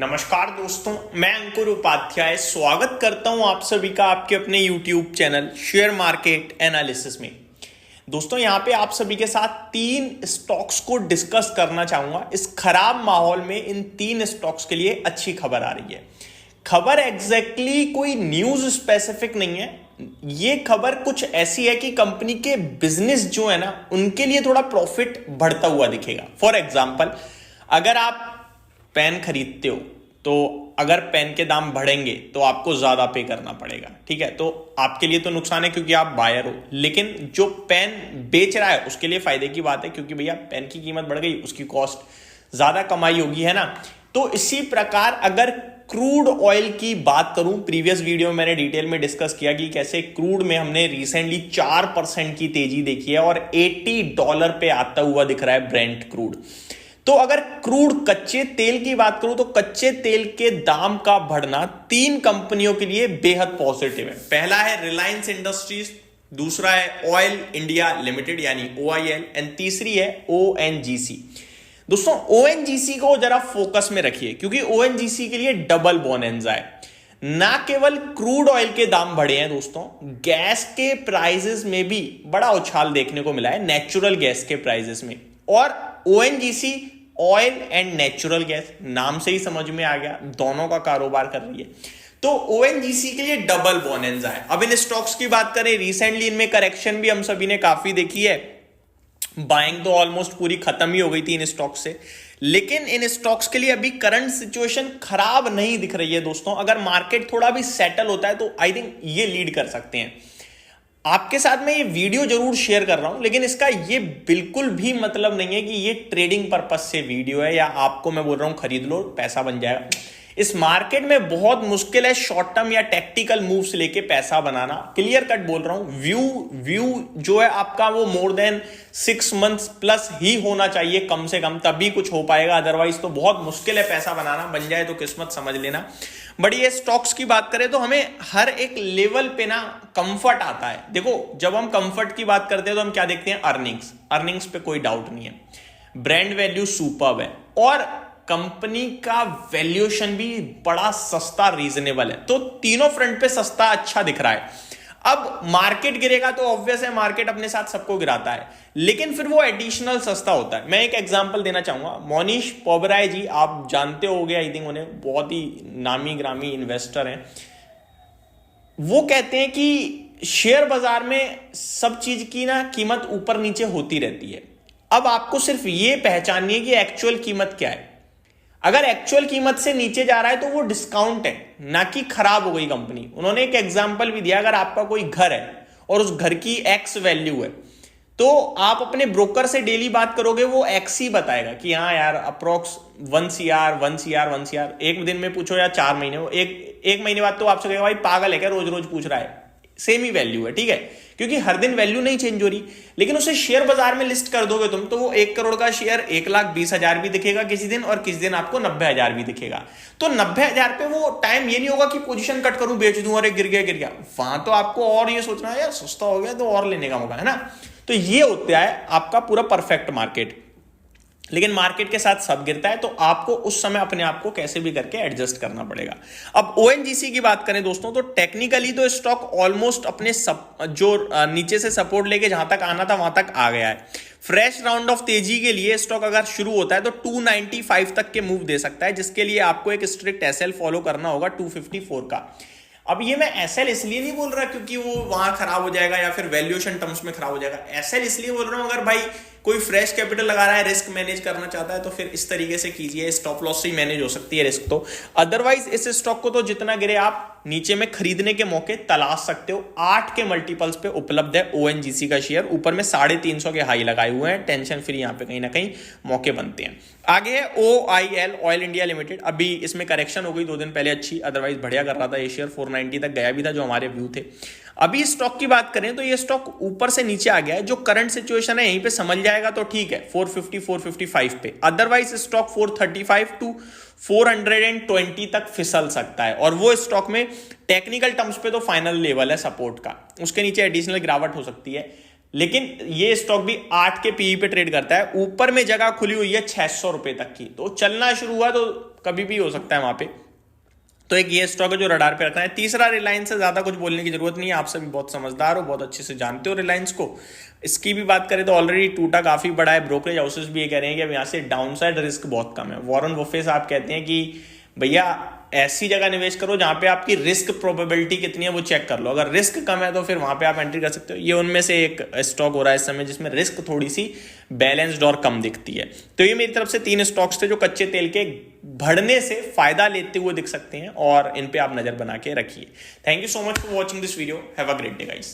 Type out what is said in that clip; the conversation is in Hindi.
नमस्कार दोस्तों, मैं अंकुर उपाध्याय स्वागत करता हूं आप सभी का आपके अपने YouTube channel share market analysis में। दोस्तों यहां पे आप सभी के साथ तीन स्टॉक्स को डिस्कस करना चाहूंगा। इस खराब माहौल में इन तीन स्टॉक्स के लिए अच्छी खबर आ रही है। खबर एग्जैक्टली कोई न्यूज स्पेसिफिक नहीं है, ये खबर कुछ ऐसी है कि कंपनी के बिजनेस जो है ना उनके लिए थोड़ा प्रॉफिट बढ़ता हुआ दिखेगा। फॉर एग्जाम्पल, अगर आप पेन खरीदते हो तो अगर पेन के दाम बढ़ेंगे तो आपको ज्यादा पे करना पड़ेगा, ठीक है। तो आपके लिए तो नुकसान है क्योंकि आप बायर हो, लेकिन जो पेन बेच रहा है उसके लिए फायदे की बात है क्योंकि भैया पेन की कीमत बढ़ गई, उसकी कॉस्ट ज्यादा कमाई होगी, है ना। तो इसी प्रकार अगर क्रूड ऑयल की बात करूं, प्रीवियस वीडियो में मैंने डिटेल में डिस्कस किया कि कैसे क्रूड में हमने रिसेंटली 4% की तेजी देखी है और $80 पे आता हुआ दिख रहा है ब्रेंट क्रूड। तो अगर क्रूड कच्चे तेल की बात करूं तो कच्चे तेल के दाम का बढ़ना तीन कंपनियों के लिए बेहद पॉजिटिव है। पहला है रिलायंस इंडस्ट्रीज, दूसरा है ऑयल इंडिया लिमिटेड यानी OIL एंड तीसरी है ONGC। दोस्तों ONGC को जरा फोकस में रखिए क्योंकि ONGC के लिए डबल बोनंजा है। ना केवल क्रूड ऑयल के दाम बढ़े हैं दोस्तों, गैस के प्राइसेस में भी बड़ा उछाल देखने को मिला है, नेचुरल गैस के प्राइसेस में। और ONGC oil and natural gas, नाम से ही समझ में आ गया, दोनों का कारोबार कर रही है। तो ONGC के लिए डबल बोनंजा है। अब इन स्टॉक्स की बात करें, रिसेंटली इनमें करेक्शन भी हम सभी ने काफी देखी है, बाइंग तो ऑलमोस्ट पूरी खत्म ही हो गई थी इन स्टॉक्स से, लेकिन इन स्टॉक्स के लिए अभी करंट सिचुएशन खराब नहीं दिख रही है दोस्तों। अगर मार्केट थोड़ा भी सेटल होता है तो आई थिंक ये लीड कर सकते हैं। आपके साथ में ये वीडियो जरूर शेयर कर रहा हूं, लेकिन इसका ये बिल्कुल भी मतलब नहीं है कि ये ट्रेडिंग पर्पस से वीडियो है या आपको मैं बोल रहा हूं खरीद लो पैसा बन जाएगा। इस मार्केट में बहुत मुश्किल है शॉर्ट टर्म या टेक्टिकल मूव्स लेके पैसा बनाना। क्लियर कट बोल रहा हूं, व्यू जो है आपका वो मोर देन 6 मंथ्स प्लस ही होना चाहिए कम से कम, तभी कुछ हो पाएगा, अदरवाइज तो बहुत मुश्किल है पैसा बनाना। बन जाए तो किस्मत समझ लेना। बट ये स्टॉक्स की बात करें तो हमें हर एक लेवल पे ना कंफर्ट आता है। देखो जब हम कंफर्ट की बात करते हैं तो हम क्या देखते हैं, अर्निंग्स पे कोई डाउट नहीं है, ब्रांड वैल्यू सुपर्ब है और कंपनी का वैल्यूएशन भी बड़ा सस्ता रीजनेबल है। तो तीनों फ्रंट पे सस्ता अच्छा दिख रहा है। अब मार्केट गिरेगा तो ऑब्वियस है, मार्केट अपने साथ सबको गिराता है, लेकिन फिर वो एडिशनल सस्ता होता है। मैं एक एग्जांपल देना चाहूंगा, मोनीश पोबराय जी, आप जानते होंगे आई थिंक उन्हें, बहुत ही नामी ग्रामी इन्वेस्टर हैं। वो कहते हैं कि शेयर बाजार में सब चीज की ना कीमत ऊपर नीचे होती रहती है। अब आपको सिर्फ ये पहचाननी है कि एक्चुअल कीमत क्या है। अगर एक्चुअल कीमत से नीचे जा रहा है तो वो डिस्काउंट है, ना कि खराब हो गई कंपनी। उन्होंने एक एग्जांपल भी दिया, अगर आपका कोई घर है और उस घर की X वैल्यू है तो आप अपने ब्रोकर से डेली बात करोगे, वो X ही बताएगा कि हाँ यार अप्रोक्स 1 CR, एक दिन में पूछो या 4 महीने, एक महीने बाद तो आपसे कहेगा भाई पागल है क्या रोज रोज पूछ रहा है, सेम ही वैल्यू है, ठीक है, क्योंकि हर दिन वैल्यू नहीं चेंज हो रही। लेकिन उसे शेयर बाजार में लिस्ट कर दोगे तुम तो वो 1 करोड़ का शेयर 1,20,000 भी दिखेगा किसी दिन और किसी दिन आपको 90,000 भी दिखेगा। तो 90,000 पे वो टाइम ये नहीं होगा कि पोजीशन कट करूं बेच दूं, अरे गिर गया। वहां तो आपको और ये सोचना है यार सस्ता हो गया तो और लेने का मौका है ना। तो ये होता है आपका पूरा परफेक्ट मार्केट। लेकिन मार्केट के साथ सब गिरता है तो आपको उस समय अपने आप को कैसे भी करके एडजस्ट करना पड़ेगा। अब ONGC की बात करें दोस्तों तो टेक्निकली तो स्टॉक ऑलमोस्ट अपने जो नीचे से सपोर्ट लेके जहां तक आना था वहां तक आ गया है। फ्रेश राउंड ऑफ तेजी के लिए स्टॉक अगर शुरू होता है तो 295 तक के मूव दे सकता है, जिसके लिए आपको एक स्ट्रिक्ट SL फॉलो करना होगा 254 का। अब ये मैं SL इसलिए नहीं बोल रहा क्योंकि वो वहां खराब हो जाएगा या फिर वैल्यूएशन टर्म्स में खराब हो जाएगा। SL इसलिए बोल रहा हूं, अगर भाई कोई फ्रेश कैपिटल लगा रहा है, रिस्क मैनेज करना चाहता है तो फिर इस तरीके से कीजिए, स्टॉप लॉस से ही मैनेज हो सकती है रिस्क तो। अदरवाइज इस स्टॉक को तो जितना गिरे आप नीचे में खरीदने के मौके तलाश सकते हो। 8 के मल्टीपल्स पे उपलब्ध है ONGC का शेयर, ऊपर में 350 के हाई लगाए हुए हैं, टेंशन फ्री यहाँ पे कहीं ना कहीं मौके बनते हैं। आगे है OIL, ऑयल इंडिया लिमिटेड। अभी इसमें करेक्शन हो गई 2 दिन पहले अच्छी, अदरवाइज बढ़िया कर रहा था ये शेयर, 490 तक गया भी था जो हमारे व्यू थे। अभी स्टॉक की बात करें तो ये स्टॉक ऊपर से नीचे आ गया है, जो करंट सिचुएशन है यहीं पे समझ जाएगा तो ठीक है 450 455 पे, अदरवाइज स्टॉक 435 टू 420 तक फिसल सकता है। और वो स्टॉक में टेक्निकल टर्म्स पे तो फाइनल लेवल है सपोर्ट का, उसके नीचे एडिशनल गिरावट हो सकती है। लेकिन ये स्टॉक भी 8 के पीई पे ट्रेड करता है। ऊपर में जगह खुली हुई है 600 रुपए तक की, तो चलना शुरू हुआ तो कभी भी हो सकता है वहां पे। तो एक ये स्टॉक है जो रडार पे रखना है। तीसरा, रिलायंस से ज्यादा कुछ बोलने की जरूरत नहीं है, आप सभी बहुत समझदार हो, बहुत अच्छे से जानते हो रिलायंस को। इसकी भी बात करें तो ऑलरेडी टूटा काफी बड़ा है, ब्रोकरेज हाउसेस भी ये कह रहे हैं कि अब यहाँ से डाउनसाइड रिस्क बहुत कम है। वॉरेन बफेट साहब कहते हैं कि भैया ऐसी जगह निवेश करो जहां पे आपकी रिस्क प्रोबेबिलिटी कितनी है वो चेक कर लो, अगर रिस्क कम है तो फिर वहां पे आप एंट्री कर सकते हो। ये उनमें से एक स्टॉक हो रहा है इस समय जिसमें रिस्क थोड़ी सी बैलेंस्ड और कम दिखती है। तो ये मेरी तरफ से 3 स्टॉक्स थे जो कच्चे तेल के बढ़ने से फायदा लेते हुए दिख सकते हैं और इन पे आप नजर बना के रखिए। Thank you so much for watching this video, have a great day guys.